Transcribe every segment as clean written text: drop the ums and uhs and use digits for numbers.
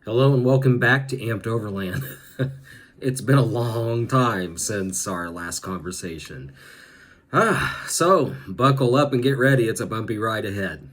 Hello and welcome back to Amped Overland. It's been a long time since our last conversation. So buckle up and get ready. It's a bumpy ride ahead.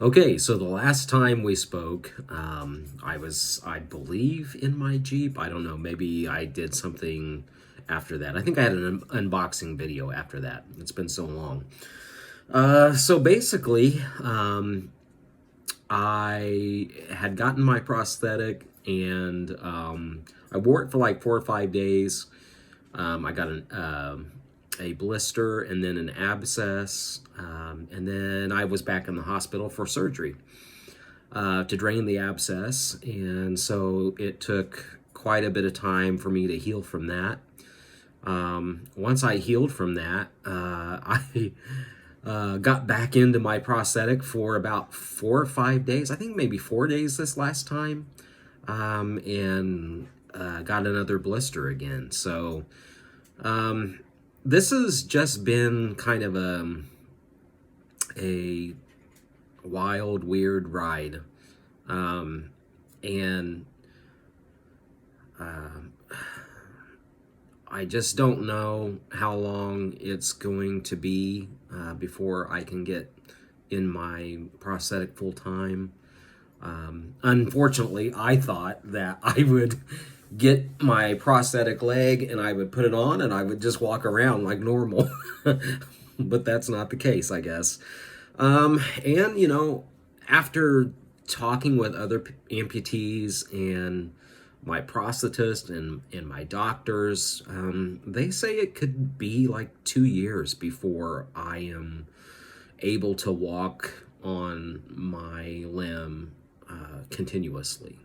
Okay, so the last time we spoke, I believe, in my Jeep. I don't know, maybe I did something after that. I think I had an unboxing video after that. It's been so long. So basically, I had gotten my prosthetic and I wore it for like 4 or 5 days. I got a blister and then an abscess, and then I was back in the hospital for surgery to drain the abscess, and so it took quite a bit of time for me to heal from that. Once I healed from that, I got back into my prosthetic for about 4 or 5 days. I think maybe 4 days this last time, and got another blister again. So this has just been kind of a wild, weird ride, and I just don't know how long it's going to be before I can get in my prosthetic full time. Unfortunately, I thought that I would get my prosthetic leg and I would put it on and I would just walk around like normal. But that's not the case, I guess. And, after talking with other amputees and my prosthetist and my doctors, they say it could be like 2 years before I am able to walk on my limb continuously.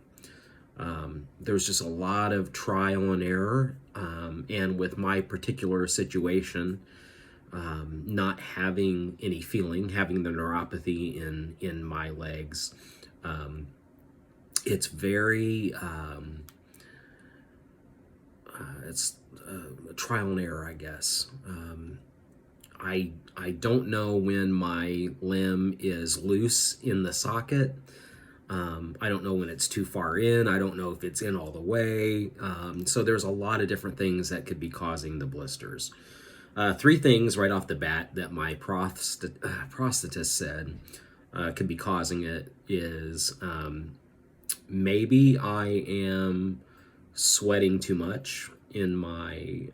There's just a lot of trial and error, and with my particular situation, not having any feeling, having the neuropathy in my legs, it's very it's trial and error, I guess. I don't know when my limb is loose in the socket. I don't know when it's too far in. I don't know if it's in all the way. So there's a lot of different things that could be causing the blisters. Three things right off the bat that my prosthetist said could be causing it is maybe I am sweating too much in my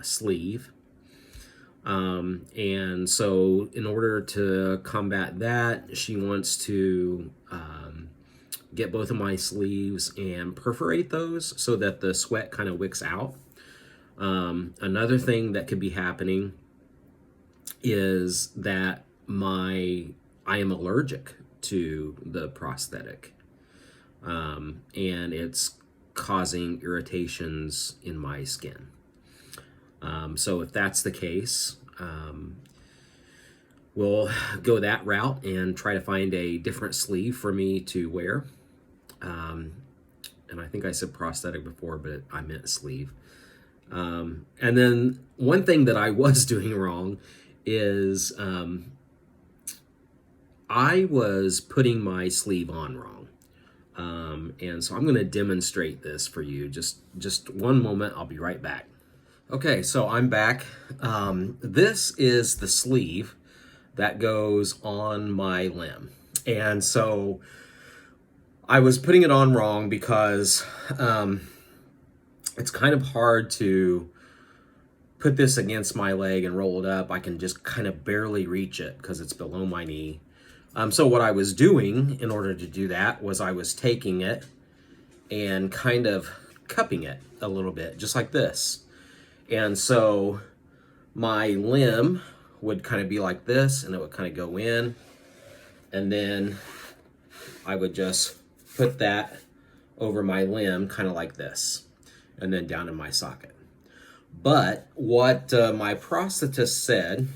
sleeve. And so in order to combat that, she wants to get both of my sleeves and perforate those so that the sweat kind of wicks out. Another thing that could be happening is that I am allergic to the prosthetic, and it's causing irritations in my skin. So if that's the case, we'll go that route and try to find a different sleeve for me to wear. And I think I said prosthetic before, but I meant sleeve. And then one thing that I was doing wrong is I was putting my sleeve on wrong. And so I'm going to demonstrate this for you. Just one moment. I'll be right back. Okay, so I'm back. This is the sleeve that goes on my limb. And so I was putting it on wrong because it's kind of hard to put this against my leg and roll it up. I can just kind of barely reach it because it's below my knee. So what I was doing in order to do that was I was taking it and kind of cupping it a little bit, just like this. And so my limb would kind of be like this, and it would kind of go in, and then I would just put that over my limb kind of like this, and then down in my socket. But what my prosthetist said,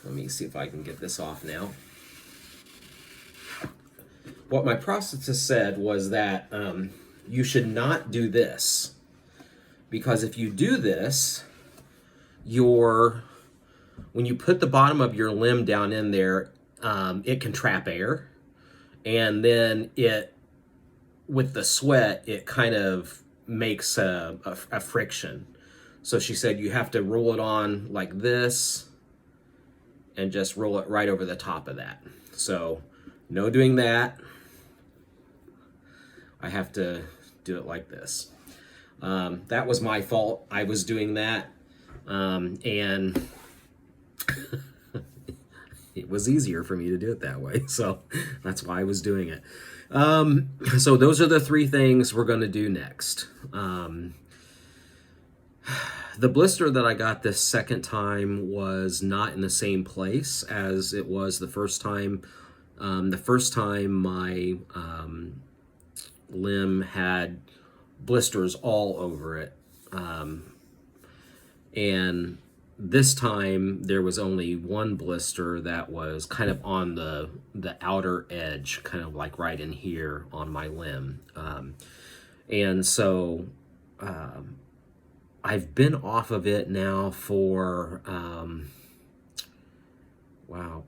let me see if I can get this off now. What my prosthetist said was that you should not do this, because if you do this, when you put the bottom of your limb down in there, it can trap air, and then with the sweat, it kind of makes a friction. So she said you have to roll it on like this and just roll it right over the top of that. So no doing that. I have to do it like this. That was my fault. I was doing that. And it was easier for me to do it that way. So that's why I was doing it. So those are the 3 things we're going to do next. The blister that I got this second time was not in the same place as it was the first time. The first time my limb had blisters all over it. And this time there was only one blister that was kind of on the outer edge, kind of like right in here on my limb. And so I've been off of it now for,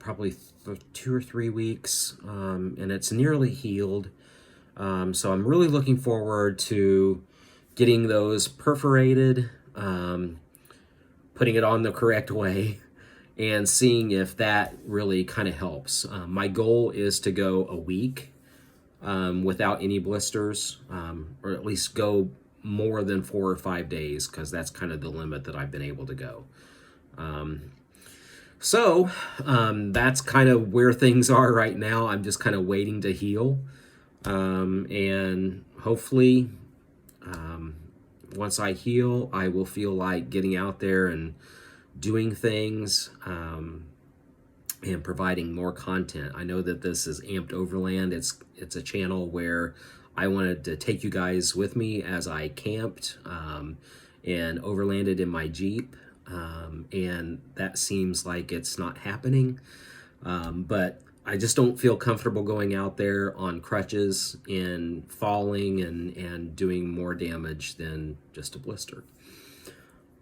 probably 2 or 3 weeks, and it's nearly healed. So I'm really looking forward to getting those perforated, putting it on the correct way, and seeing if that really kind of helps. My goal is to go a week without any blisters, or at least go more than 4 or 5 days, because that's kind of the limit that I've been able to go. So that's kind of where things are right now. I'm just kind of waiting to heal, and hopefully once I heal, I will feel like getting out there and doing things, and providing more content. I know that this is Amped Overland. It's a channel where I wanted to take you guys with me as I camped and overlanded in my Jeep, and that seems like it's not happening. But I just don't feel comfortable going out there on crutches and falling and doing more damage than just a blister.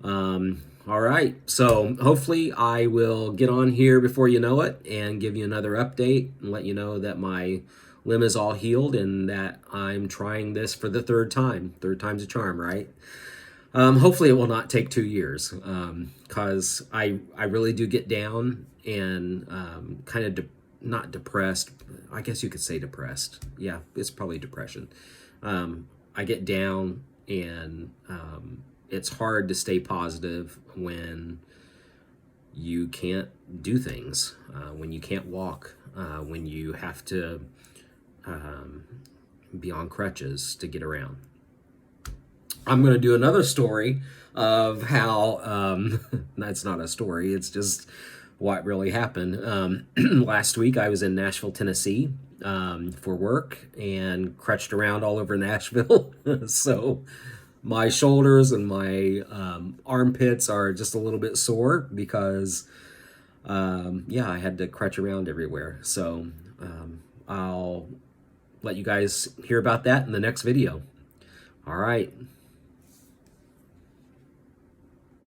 All right, so hopefully I will get on here before you know it and give you another update and let you know that my limb is all healed and that I'm trying this for the 3rd time. 3rd time's a charm, right? Hopefully it will not take 2 years, because I really do get down and kind of not depressed. I guess you could say depressed. Yeah, it's probably depression. I get down, and it's hard to stay positive when you can't do things, when you can't walk, when you have to be on crutches to get around. I'm going to do another story of how, that's not a story, it's just what really happened. Last week I was in Nashville, Tennessee for work, and crutched around all over Nashville. So my shoulders and my armpits are just a little bit sore because, I had to crutch around everywhere. So I'll let you guys hear about that in the next video. All right.